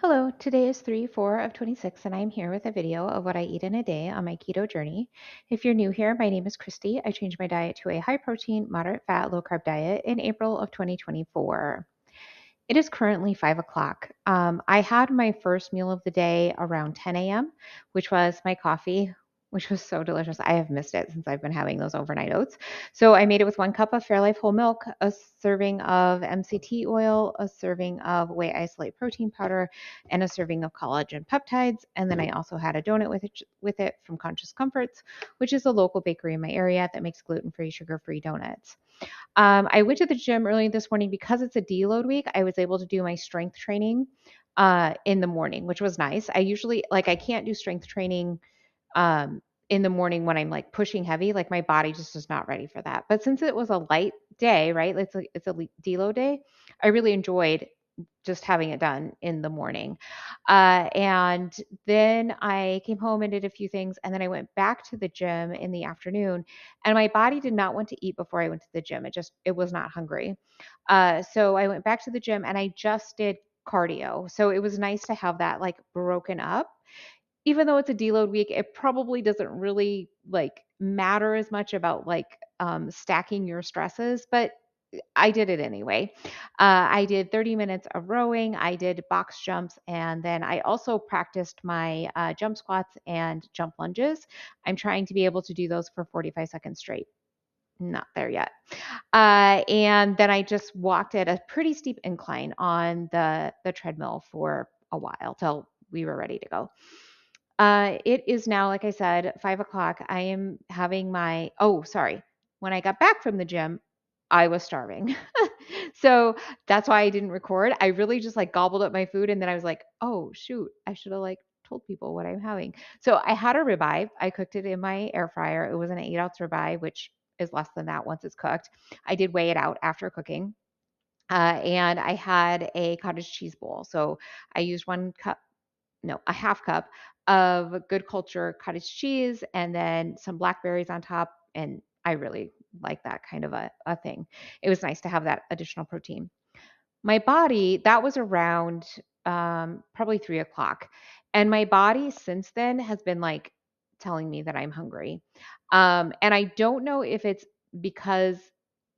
Hello, today is 3/4 of 26, and I'm here with a video of what I eat in a day on my keto journey. If you're new here, my name is Christy. I changed my diet to a high protein, moderate fat, low carb diet in April of 2024. It is currently 5 o'clock. I had my first meal of the day around 10 a.m., which was my coffee, which was so delicious. I have missed it since I've been having those overnight oats. So I made it with 1 cup of Fairlife whole milk, a serving of MCT oil, a serving of whey isolate protein powder, and a serving of collagen peptides. And then I also had a donut with it from Conscious Comforts, which is a local bakery in my area that makes gluten-free, sugar-free donuts. I went to the gym early this morning because it's a deload week. I was able to do my strength training in the morning, which was nice. I usually I can't do strength training um, in the morning when I'm like pushing heavy. Like my body just is not ready for that. But since it was a light day, right? It's a deload day. I really enjoyed just having it done in the morning. And then I came home and did a few things. And then I went back to the gym in the afternoon. And my body did not want to eat before I went to the gym. It was not hungry. So I went back to the gym and I just did cardio. So it was nice to have that like broken up. Even though it's a deload week, it probably doesn't really like matter as much about stacking your stresses, but I did it anyway. I did 30 minutes of rowing, I did box jumps, and then I also practiced my jump squats and jump lunges. I'm trying to be able to do those for 45 seconds straight. Not there yet. And then I just walked at a pretty steep incline on the treadmill for a while till we were ready to go. It is now, like I said, 5 o'clock. I am having oh, sorry. When I got back from the gym, I was starving. So that's why I didn't record. I really just like gobbled up my food and then I was like, oh, shoot, I should have like told people what I'm having. So I had a ribeye. I cooked it in my air fryer. It was an 8 ounce ribeye, which is less than that once it's cooked. I did weigh it out after cooking. And I had a cottage cheese bowl. So I used 1 cup, no, a half cup of good culture cottage cheese and then some blackberries on top. And I really like that kind of a thing. It was nice to have that additional protein. My body, that was around probably 3 o'clock. And my body since then has been like telling me that I'm hungry. And I don't know if it's because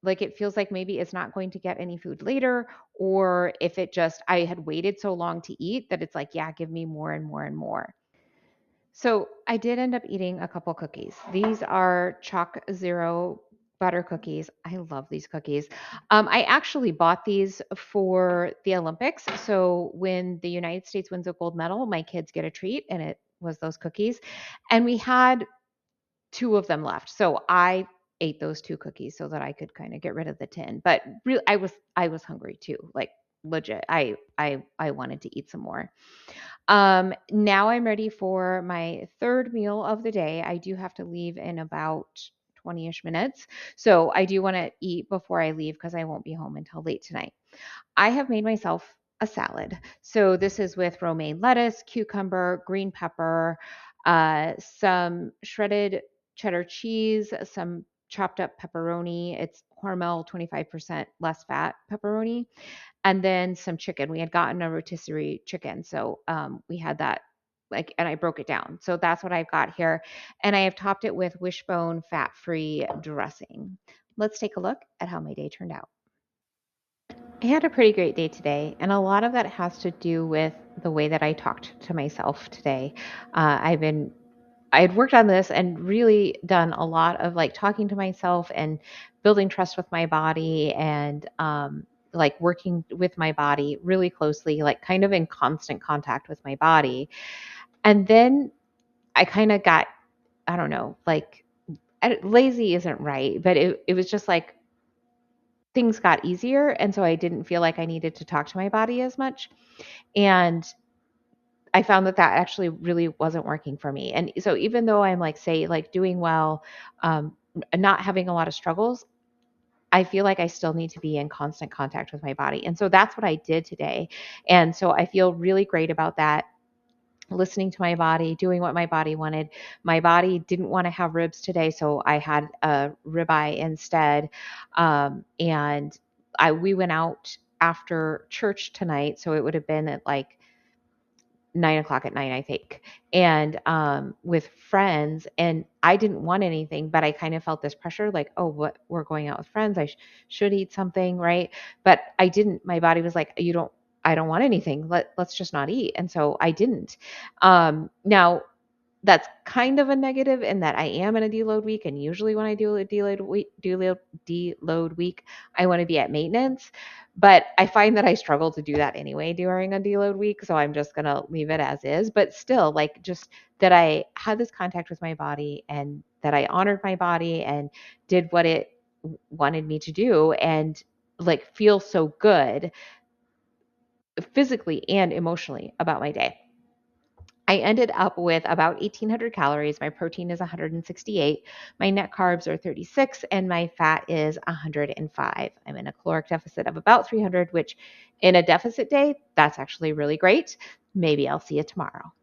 like it feels like maybe it's not going to get any food later, or if it just, I had waited so long to eat that it's like, yeah, give me more and more and more. So I did end up eating a couple cookies. These are Chalk Zero butter cookies. I love these cookies. I actually bought these for the Olympics. So when the United States wins a gold medal, my kids get a treat, and it was those cookies. And we had two of them left. So I ate those two cookies so that I could kind of get rid of the tin. But really, I was hungry too. Like legit. I wanted to eat some more. Now I'm ready for my third meal of the day. I do have to leave in about 20-ish minutes. So I do want to eat before I leave because I won't be home until late tonight. I have made myself a salad. So this is with romaine lettuce, cucumber, green pepper, some shredded cheddar cheese, some chopped up pepperoni. It's Hormel 25% less fat pepperoni, and then some chicken. We had gotten a rotisserie chicken, so we had that like, and I broke it down. So that's what I've got here, and I have topped it with Wishbone fat-free dressing. Let's take a look at how my day turned out. I had a pretty great day today, and a lot of that has to do with the way that I talked to myself today. I had worked on this and really done a lot of like talking to myself and building trust with my body and like working with my body really closely, like kind of in constant contact with my body. And then I kind of got, I don't know, like lazy isn't right, but it was just like things got easier. And so I didn't feel like I needed to talk to my body as much. And I found that that actually really wasn't working for me. And so even though I'm like, say, like doing well, not having a lot of struggles, I feel like I still need to be in constant contact with my body. And so that's what I did today. And so I feel really great about that. Listening to my body, doing what my body wanted. My body didn't want to have ribs today, so I had a ribeye instead. And we went out after church tonight, so it would have been at like 9 o'clock at night, I think, and with friends. And I didn't want anything, but I kind of felt this pressure like, oh, what, we're going out with friends. I should eat something, right? But I didn't. My body was like, I don't want anything. Let's just not eat. And so I didn't. Now, that's kind of a negative in that I am in a deload week, and usually when I do a deload week, I want to be at maintenance. But I find that I struggle to do that anyway during a deload week, so I'm just gonna leave it as is. But still, like, just that I had this contact with my body, and that I honored my body and did what it wanted me to do, and like feel so good physically and emotionally about my day. I ended up with about 1,800 calories. My protein is 168. My net carbs are 36, and my fat is 105. I'm in a caloric deficit of about 300, which in a deficit day, that's actually really great. Maybe I'll see you tomorrow.